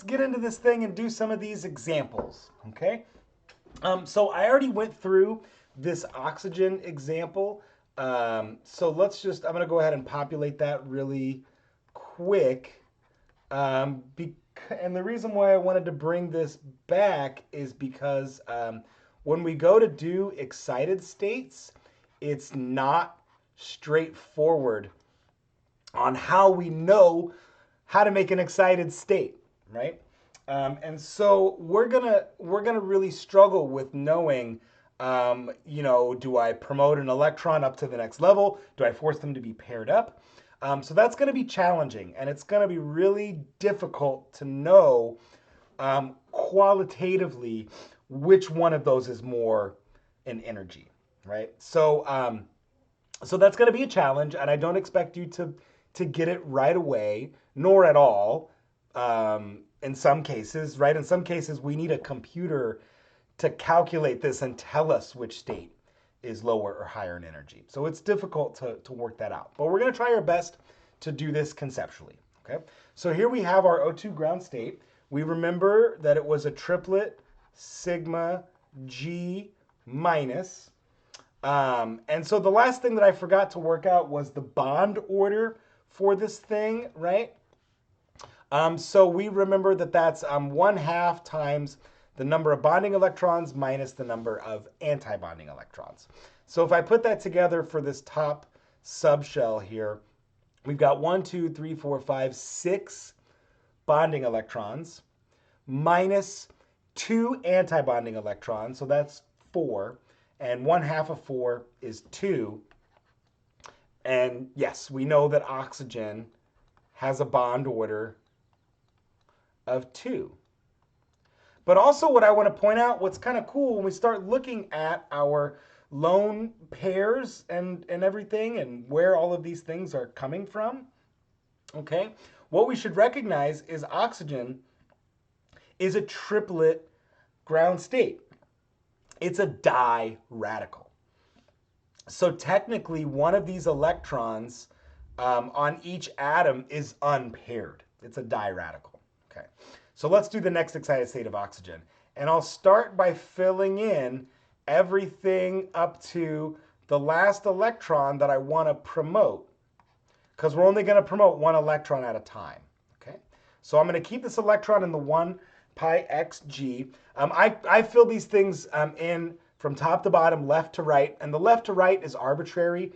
get into this thing and do some of these examples, okay? So I already went through this oxygen example. So I'm going to go ahead and populate that really quick. And the reason why I wanted to bring this back is because when we go to do excited states, it's not straightforward on how we know how to make an excited state, right? And so we're gonna really struggle with knowing, do I promote an electron up to the next level? Do I force them to be paired up? So that's going to be challenging, and it's going to be really difficult to know qualitatively which one of those is more in energy, right? So that's going to be a challenge, and I don't expect you to get it right away, nor at all. In some cases, right? In some cases, we need a computer to calculate this and tell us which state is lower or higher in energy. So it's difficult to work that out. But we're going to try our best to do this conceptually. Okay. So here we have our O2 ground state. We remember that it was a triplet sigma G minus. And so the last thing that I forgot to work out was the bond order for this thing, right? So we remember that that's 1/2 times the number of bonding electrons minus the number of antibonding electrons. So if I put that together for this top subshell here, we've got 1, 2, 3, 4, 5, 6 bonding electrons minus 2 antibonding electrons, so that's 4, and 1/2 of 4 is 2. And yes, we know that oxygen has a bond order of 2. But also what I want to point out, what's kind of cool when we start looking at our lone pairs and everything and where all of these things are coming from, okay, what we should recognize is oxygen is a triplet ground state. It's a di-radical. So technically one of these electrons on each atom is unpaired. It's a di-radical, okay. So let's do the next excited state of oxygen. And I'll start by filling in everything up to the last electron that I want to promote, because we're only going to promote one electron at a time. Okay. So I'm going to keep this electron in the 1 pi xg. I fill these things in from top to bottom, left to right. And the left to right is arbitrary,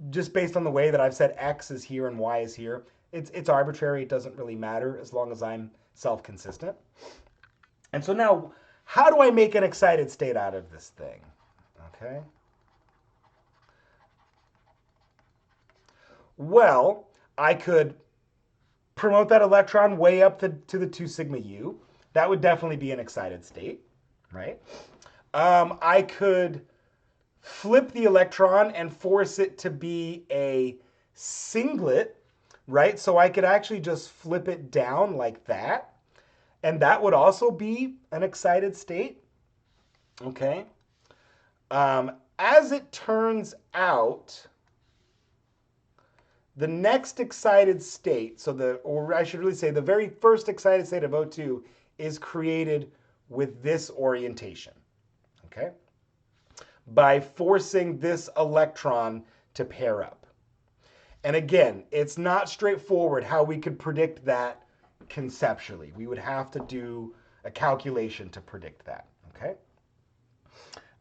just based on the way that I've said x is here and y is here. It's arbitrary. It doesn't really matter as long as I'm self-consistent. And so now, how do I make an excited state out of this thing? Okay. Well, I could promote that electron way up to the 2 sigma u. That would definitely be an excited state, right? I could flip the electron and force it to be a singlet, right? So I could actually just flip it down like that. And that would also be an excited state, okay? As it turns out, the next excited state, or I should really say the very first excited state of O2 is created with this orientation, okay? By forcing this electron to pair up. And again, it's not straightforward how we could predict that conceptually. We would have to do a calculation to predict that, okay?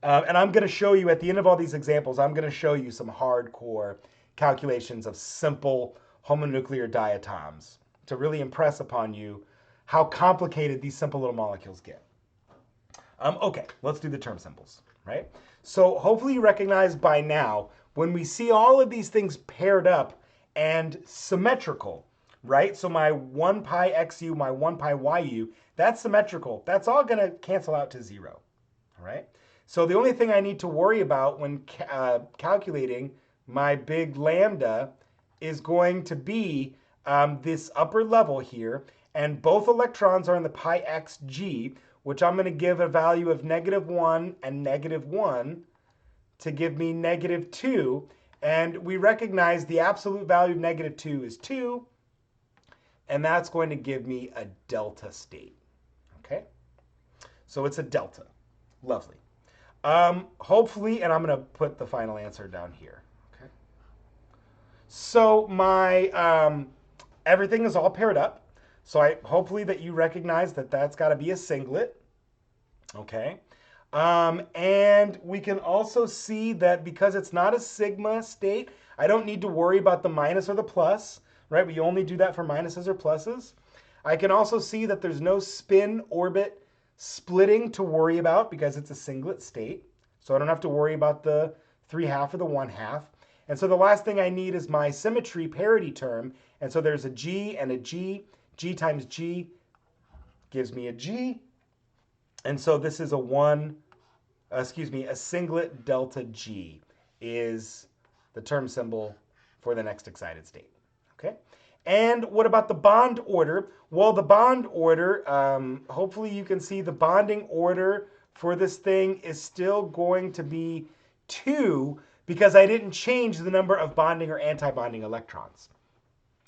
And I'm going to show you, at the end of all these examples, I'm going to show you some hardcore calculations of simple homonuclear diatoms to really impress upon you how complicated these simple little molecules get. Okay, let's do the term symbols, right? So hopefully you recognize by now, when we see all of these things paired up and symmetrical, right? So my 1 pi xu, my 1 pi yu, that's symmetrical. That's all going to cancel out to 0, all right? So the only thing I need to worry about when calculating my big lambda is going to be this upper level here, and both electrons are in the pi xg, which I'm going to give a value of -1 and -1 to give me -2. And we recognize the absolute value of -2 is 2. and that's going to give me a delta state. Okay, so it's a delta. Lovely. Hopefully, and I'm going to put the final answer down here. Okay. So my everything is all paired up. So hopefully that you recognize that that's got to be a singlet. Okay. And we can also see that because it's not a sigma state, I don't need to worry about the minus or the plus, right? We only do that for minuses or pluses. I can also see that there's no spin orbit splitting to worry about because it's a singlet state. So I don't have to worry about the 3/2 or the 1/2. And so the last thing I need is my symmetry parity term. And so there's a G and a G. G times G gives me a G. And so this is a singlet delta G is the term symbol for the next excited state. Okay. And what about the bond order? Well, the bond order, hopefully you can see the bonding order for this thing is still going to be 2 because I didn't change the number of bonding or anti-bonding electrons.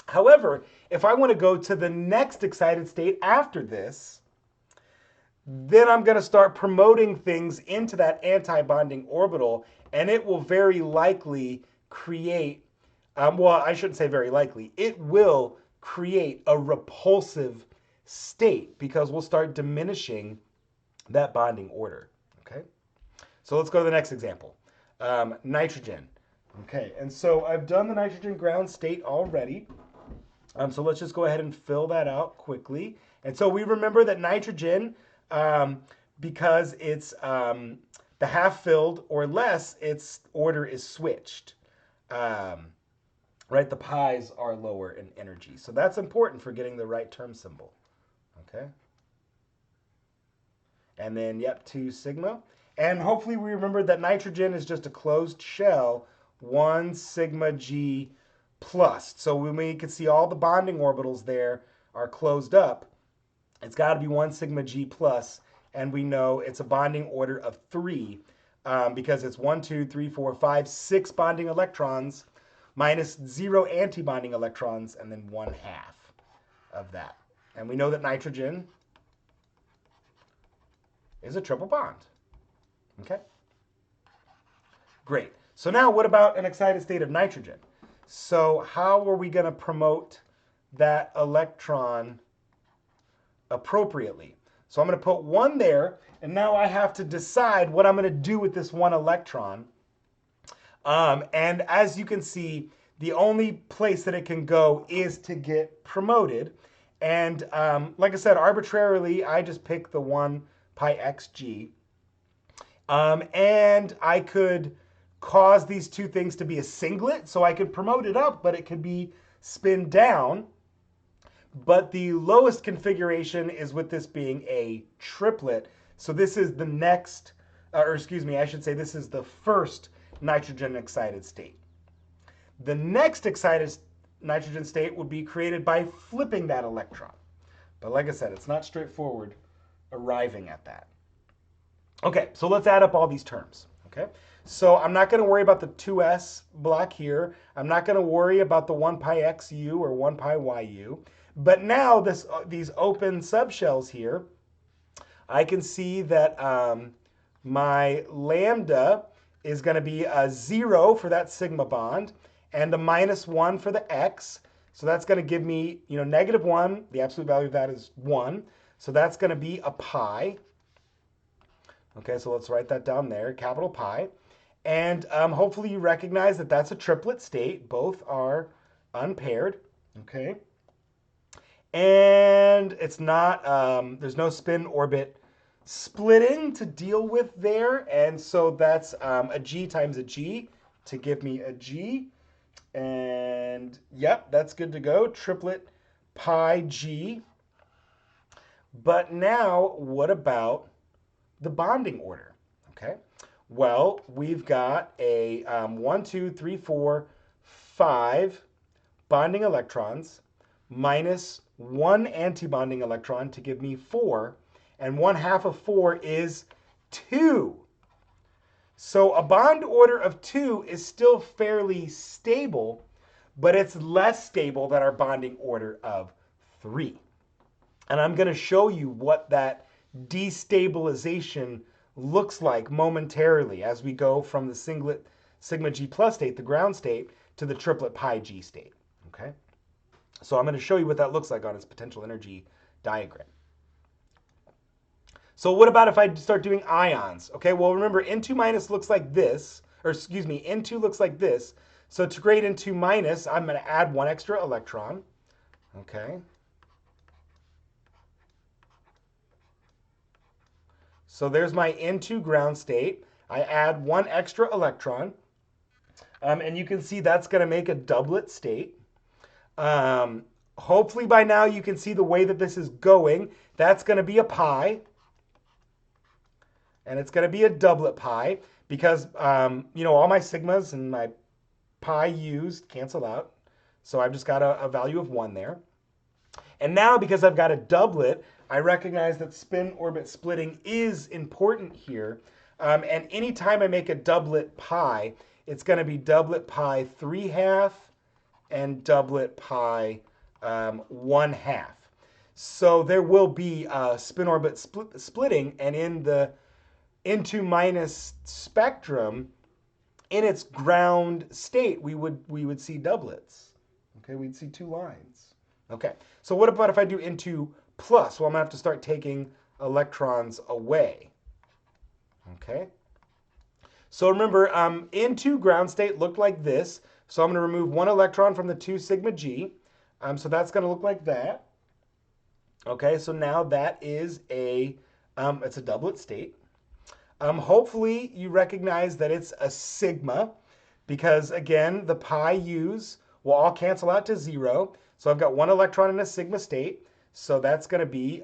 However, if I want to go to the next excited state after this, then I'm going to start promoting things into that anti-bonding orbital, and it will very likely create, well, I shouldn't say very likely, it will create a repulsive state because we'll start diminishing that bonding order. Okay, so let's go to the next example. Nitrogen. Okay, and so I've done the nitrogen ground state already. So let's just go ahead and fill that out quickly. And so we remember that nitrogen, because it's the half filled or less, its order is switched. Right, the pi's are lower in energy. So that's important for getting the right term symbol. Okay. And then, yep, 2 sigma. And hopefully we remember that nitrogen is just a closed shell, 1 sigma G plus. So when we can see all the bonding orbitals there are closed up, it's got to be 1 sigma G plus. And we know it's a bonding order of 3 because it's 1, 2, 3, 4, 5, 6 bonding electrons minus 0 antibonding electrons and then 1/2 of that. And we know that nitrogen is a triple bond. Okay? Great. So now what about an excited state of nitrogen? So how are we going to promote that electron appropriately? So I'm going to put 1 there, and now I have to decide what I'm going to do with this 1 electron. And as you can see, the only place that it can go is to get promoted. And like I said, arbitrarily, I just pick the 1 pi xg. And I could cause these two things to be a singlet, so I could promote it up, but it could be spin down. But the lowest configuration is with this being a triplet. So this is the next, or excuse me, I should say this is the first nitrogen excited state. The next excited nitrogen state would be created by flipping that electron. But like I said, it's not straightforward arriving at that. Okay, so let's add up all these terms. Okay, so I'm not going to worry about the 2s block here. I'm not going to worry about the 1 pi xu or 1 pi yu. But now these open subshells here, I can see that my lambda is going to be a 0 for that sigma bond and a -1 for the x. So that's going to give me, -1. The absolute value of that is 1. So that's going to be a pi. Okay, so let's write that down there, capital pi. And hopefully you recognize that that's a triplet state. Both are unpaired. Okay. And it's not, there's no spin orbit splitting to deal with there. And so that's a G times a G to give me a G. And yep, that's good to go. Triplet pi G. But now what about the bonding order? Okay. Well, we've got a 1, 2, 3, 4, 5 bonding electrons minus 1 antibonding electron to give me 4, and 1/2 of 4 is 2. So a bond order of 2 is still fairly stable, but it's less stable than our bonding order of 3. And I'm going to show you what that destabilization looks like momentarily as we go from the singlet sigma G plus state, the ground state, to the triplet pi G state. Okay? So I'm going to show you what that looks like on its potential energy diagram. So what about if I start doing ions? Okay, well remember N2 minus looks like this, or excuse me, N2 looks like this. So to create N2 minus, I'm going to add one extra electron. Okay. So there's my N2 ground state. I add one extra electron. And you can see that's going to make a doublet state. Hopefully by now you can see the way that this is going. That's going to be a pi. And it's going to be a doublet pi because, you know, all my sigmas and my pi used cancel out. So I've just got a value of 1 there. And now because I've got a doublet, I recognize that spin orbit splitting is important here. And anytime I make a doublet pi, it's going to be doublet pi 3/2 and doublet pi 1/2. So there will be spin orbit splitting, and in the N2 minus spectrum, in its ground state, we would see doublets. Okay, we'd see 2 lines. Okay, so what about if I do N2 plus? Well, I'm going to have to start taking electrons away. Okay, so remember, N2 ground state looked like this. So I'm going to remove 1 electron from the 2 sigma G. So that's going to look like that. Okay, so now that is it's a doublet state. Hopefully you recognize that it's a sigma because, again, the pi u's will all cancel out to 0. So I've got 1 electron in a sigma state. So that's going to be,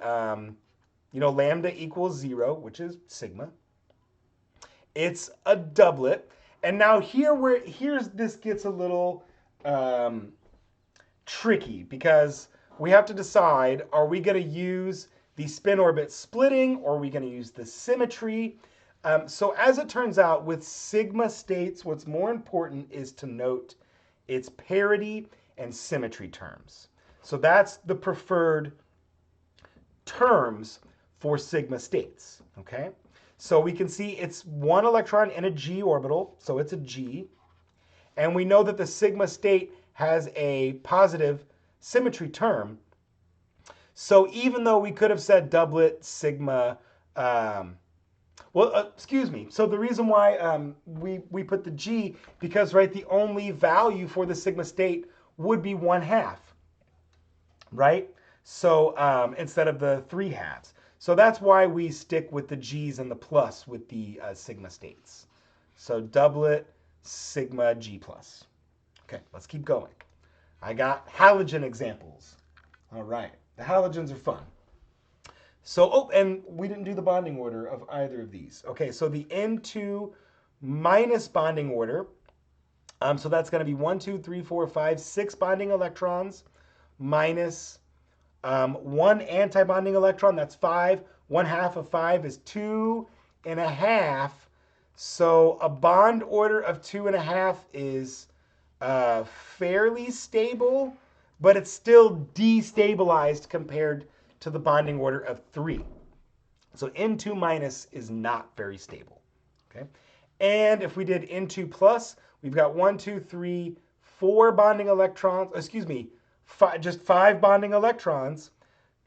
you know, lambda equals 0, which is sigma. It's a doublet. And now here's this gets a little tricky because we have to decide, are we going to use the spin orbit splitting or are we going to use the symmetry? So as it turns out, with sigma states, what's more important is to note its parity and symmetry terms. So that's the preferred terms for sigma states, okay? So we can see it's 1 electron in a G orbital, so it's a G. And we know that the sigma state has a positive symmetry term. So even though we could have said doublet sigma, excuse me. So the reason why we put the G, because, right, the only value for the sigma state would be 1/2, right? So instead of the 3/2. So that's why we stick with the G's and the plus with the sigma states. So doublet sigma G plus. Okay, let's keep going. I got halogen examples. All right, the halogens are fun. So, oh, and we didn't do the bonding order of either of these. Okay, so the N2 minus bonding order, so that's going to be 1, 2, 3, 4, 5, 6 bonding electrons minus 1 anti-bonding electron, that's 5. 1/2 of 5 is 2.5. So a bond order of 2.5 is fairly stable, but it's still destabilized compared to the bonding order of 3. So N2 minus is not very stable. Okay, and if we did N2 plus, we've got 1, 2, 3, 4 bonding electrons. Excuse me, just 5 bonding electrons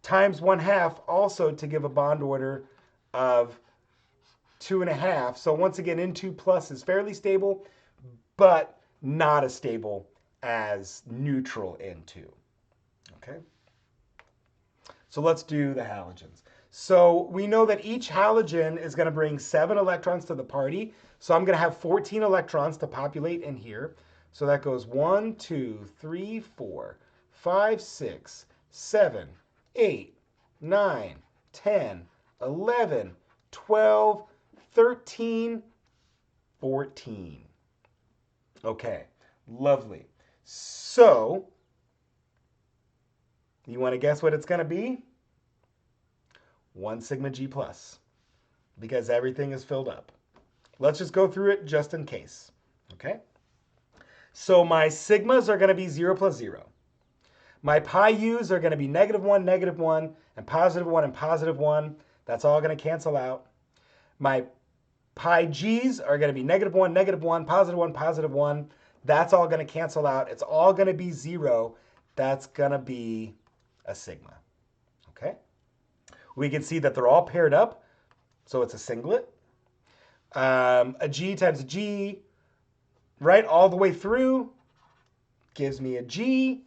times 1/2, also to give a bond order of 2.5. So once again, N2 plus is fairly stable, but not as stable as neutral N2. Okay. So let's do the halogens. So we know that each halogen is going to bring 7 electrons to the party. So I'm going to have 14 electrons to populate in here. So that goes 1, 2, 3, 4, 5, 6, 7, 8, 9, 10, 11, 12, 13, 14. Okay, lovely. So, you want to guess what it's going to be? 1 sigma G plus, because everything is filled up. Let's just go through it just in case, okay? So my sigmas are going to be 0 plus 0. My pi u's are going to be -1, -1, and +1 and +1. That's all going to cancel out. My pi g's are going to be -1, -1, +1, +1. That's all going to cancel out. It's all going to be 0. That's going to be a sigma. Okay? We can see that they're all paired up, so it's a singlet. A G times a G, right, all the way through gives me a G.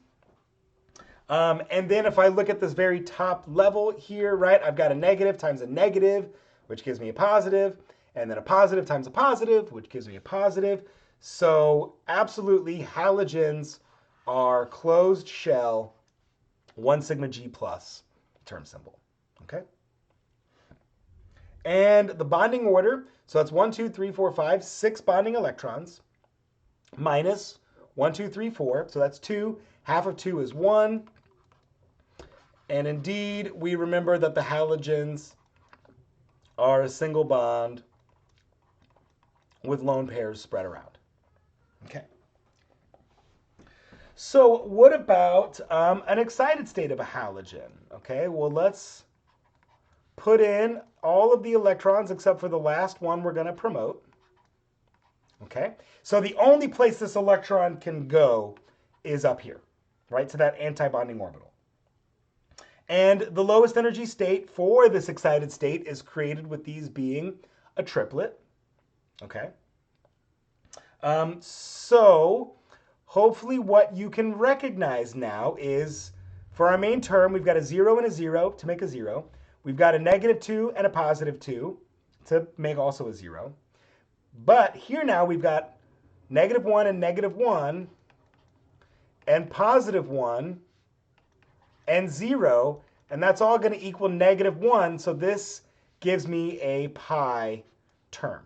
And then if I look at this very top level here, right, I've got a negative times a negative, which gives me a positive, and then a positive times a positive, which gives me a positive. So absolutely, halogens are closed shell 1 sigma G plus term symbol. Okay? And the bonding order, so that's 1, 2, 3, 4, 5, 6 bonding electrons, minus 1, 2, 3, 4. So that's 2. Half of 2 is 1. And indeed, we remember that the halogens are a single bond with lone pairs spread around. Okay. So what about an excited state of a halogen? Okay, well, let's put in all of the electrons except for the last one we're going to promote. Okay, so the only place this electron can go is up here, right, to that antibonding orbital. And the lowest energy state for this excited state is created with these being a triplet. Okay, so hopefully what you can recognize now is for our main term, we've got a 0 and a 0 to make a 0. We've got a -2 and a +2 to make also a 0. But here now we've got -1 and -1 and +1 and 0, and that's all going to equal -1, so this gives me a pi term.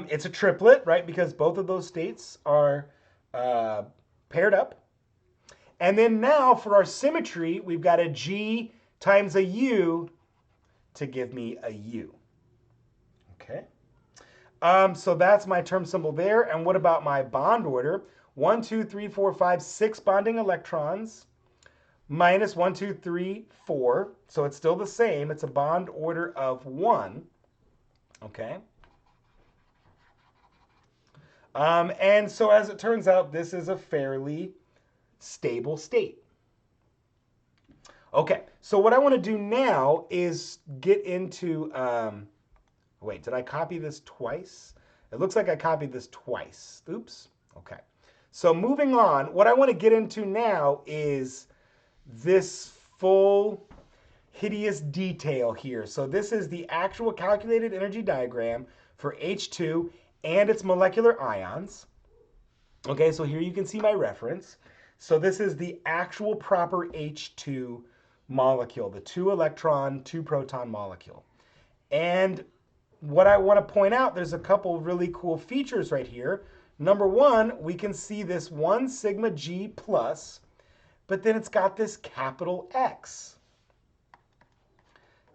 It's a triplet, right, because both of those states are paired up. And then now for our symmetry, we've got a G times a U to give me a U. Okay. So that's my term symbol there. And what about my bond order? 1, 2, 3, 4, 5, 6 bonding electrons minus 1, 2, 3, 4. So it's still the same. It's a bond order of 1. Okay. And so as it turns out, this is a fairly stable state. Okay, so what I want to do now is get into, wait, did I copy this twice? It looks like I copied this twice. Oops, okay. So moving on, what I want to get into now is this full hideous detail here. So this is the actual calculated energy diagram for H2 and its molecular ions. Okay, so here you can see my reference. So this is the actual proper H2 molecule, the 2-electron, 2-proton molecule. And what I want to point out, there's a couple really cool features right here. Number one, we can see this 1 sigma G plus, but then it's got this capital X.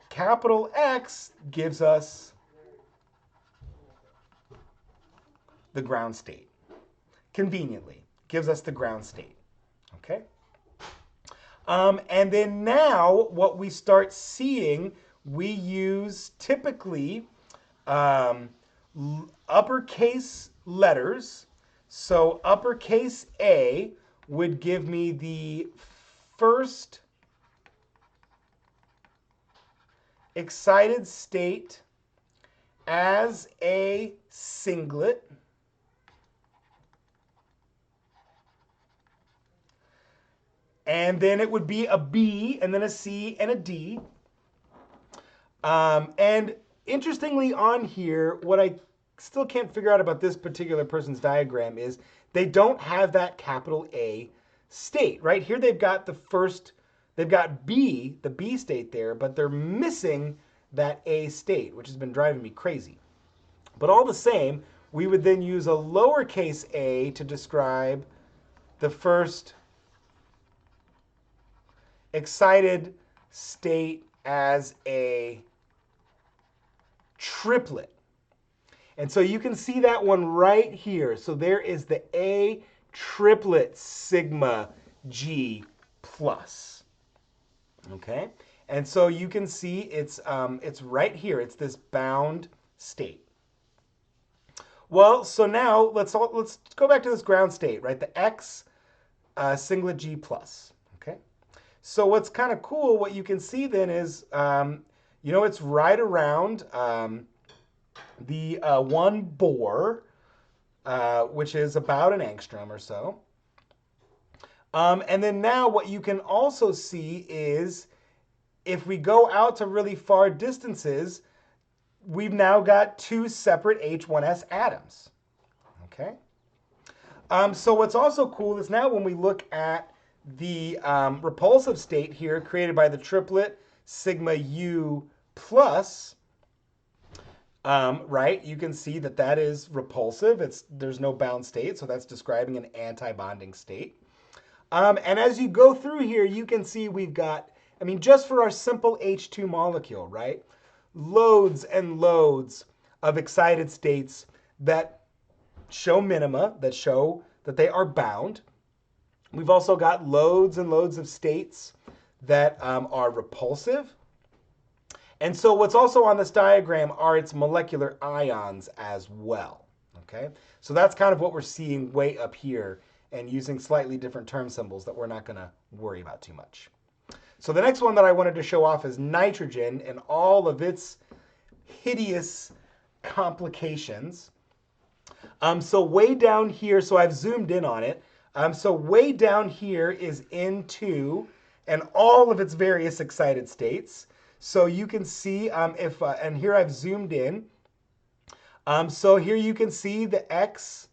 Capital X gives us the ground state. Conveniently, gives us the ground state. Okay? And then now what we start seeing, we use typically uppercase letters. So uppercase A would give me the first excited state as a singlet. And then it would be a B, and then a C, and a D. And interestingly on here, what I still can't figure out about this particular person's diagram is they don't have that capital A state. Right here they've got the first, they've got B, the B state there, but they're missing that A state, which has been driving me crazy. But all the same, we would then use a lowercase a to describe the first excited state as a triplet. And so you can see that one right here. So there is the A triplet sigma G plus. Okay, and so you can see it's right here. It's this bound state. Well, so now let's go back to this ground state, right? The X singlet G plus. Okay, so what's kind of cool, what you can see then is, it's right around the 1 Bohr, which is about an angstrom or so. And then now what you can also see is if we go out to really far distances, we've now got 2 separate H1s atoms. Okay. So what's also cool is now when we look at the repulsive state here created by the triplet sigma U plus, right, you can see that that is repulsive. There's no bound state, so that's describing an anti-bonding state. And as you go through here, you can see we've got, just for our simple H2 molecule, right? Loads and loads of excited states that show minima, that show that they are bound. We've also got loads and loads of states that are repulsive. And so what's also on this diagram are its molecular ions as well. Okay, so that's kind of what we're seeing way up here, and using slightly different term symbols that we're not going to worry about too much. So the next one that I wanted to show off is nitrogen and all of its hideous complications. So way down here, so I've zoomed in on it. So way down here is N2 and all of its various excited states. So you can see and here I've zoomed in. So here you can see the X,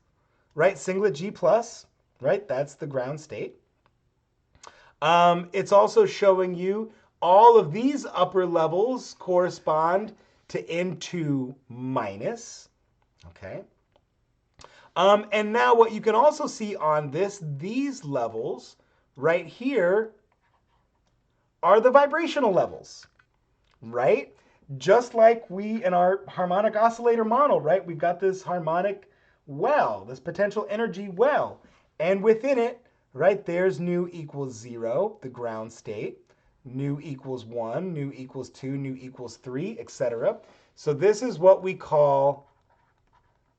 right, singlet G plus. Right, that's the ground state. It's also showing you all of these upper levels correspond to N2 minus. Okay. And now what you can also see on these levels right here are the vibrational levels, right? Just like we in our harmonic oscillator model, right? We've got this harmonic well, this potential energy well. And within it, right, there's nu equals 0, the ground state, nu equals 1, nu equals 2, nu equals 3, etc. So this is what we call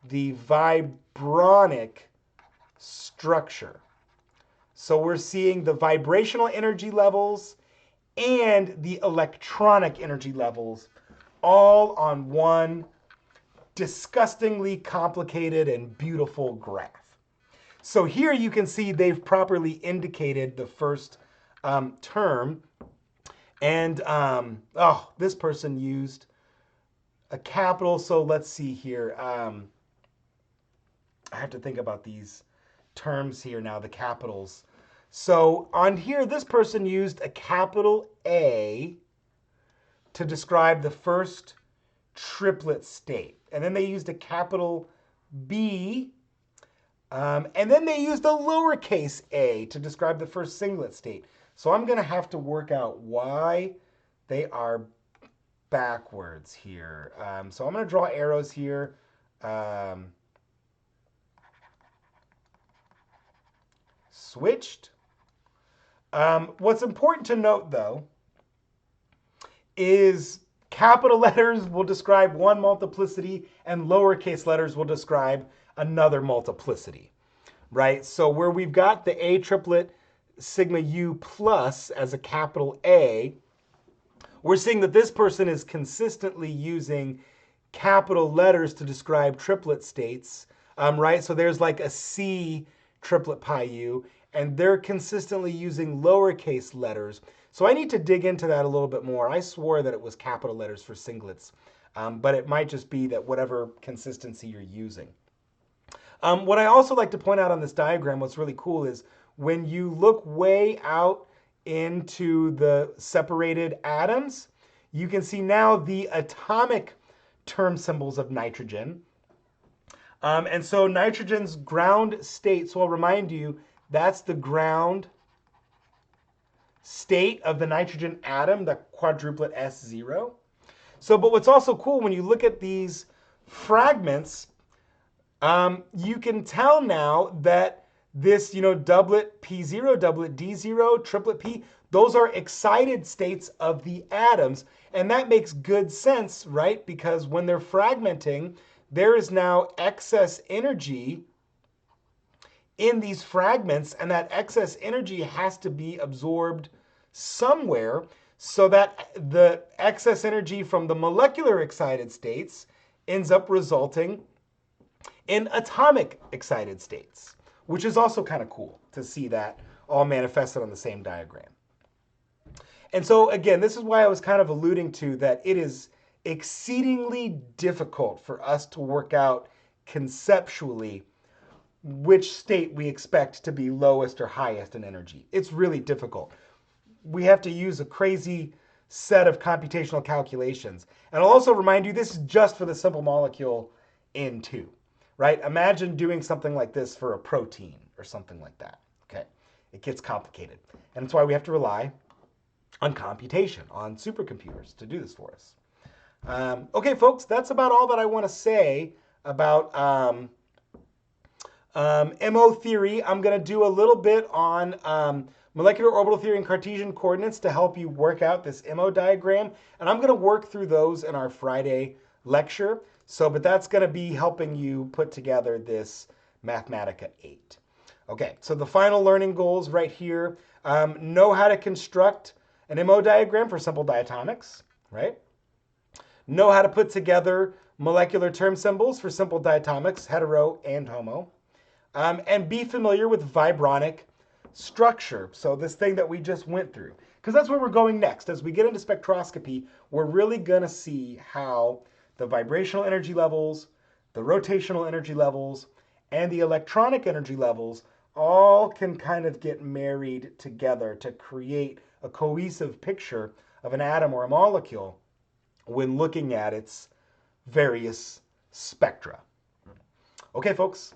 the vibronic structure. So we're seeing the vibrational energy levels and the electronic energy levels all on one disgustingly complicated and beautiful graph. So here you can see they've properly indicated the first term. And, this person used a capital. So let's see here. I have to think about these terms here now, the capitals. So on here, this person used a capital A to describe the first triplet state. And then they used a capital B. And then they used a lowercase a to describe the first singlet state. So I'm going to have to work out why they are backwards here. So I'm going to draw arrows here. Switched. What's important to note, though, is capital letters will describe one multiplicity and lowercase letters will describe another multiplicity, right? So where we've got the A triplet sigma U plus as a capital A, we're seeing that this person is consistently using capital letters to describe triplet states, right? So there's like a C triplet pi U, and they're consistently using lowercase letters. So I need to dig into that a little bit more. I swore that it was capital letters for singlets, but it might just be that whatever consistency you're using. What I also like to point out on this diagram, what's really cool is when you look way out into the separated atoms, you can see now the atomic term symbols of nitrogen. And so nitrogen's ground state, so I'll remind you, that's the ground state of the nitrogen atom, the quadruplet S0. So, but what's also cool when you look at these fragments, you can tell now that This, doublet P0, doublet D0, triplet P, those are excited states of the atoms. And that makes good sense, right? Because when they're fragmenting, there is now excess energy in these fragments, and that excess energy has to be absorbed somewhere, so that the excess energy from the molecular excited states ends up resulting in atomic excited states, which is also kind of cool to see that all manifested on the same diagram. And so again, this is why I was kind of alluding to that it is exceedingly difficult for us to work out conceptually which state we expect to be lowest or highest in energy. It's really difficult. We have to use a crazy set of computational calculations. And I'll also remind you, this is just for the simple molecule N2, right? Imagine doing something like this for a protein or something like that, okay? It gets complicated. And that's why we have to rely on computation, on supercomputers to do this for us. Okay, folks, that's about all that I want to say about MO theory. I'm going to do a little bit on molecular orbital theory and Cartesian coordinates to help you work out this MO diagram. And I'm going to work through those in our Friday lecture. But that's going to be helping you put together this Mathematica 8. Okay, so the final learning goals right here. Know how to construct an MO diagram for simple diatomics, right? Know how to put together molecular term symbols for simple diatomics, hetero and homo. And be familiar with vibronic structure. So this thing that we just went through, because that's where we're going next. As we get into spectroscopy, we're really going to see how the vibrational energy levels, the rotational energy levels, and the electronic energy levels all can kind of get married together to create a cohesive picture of an atom or a molecule when looking at its various spectra. Okay, folks,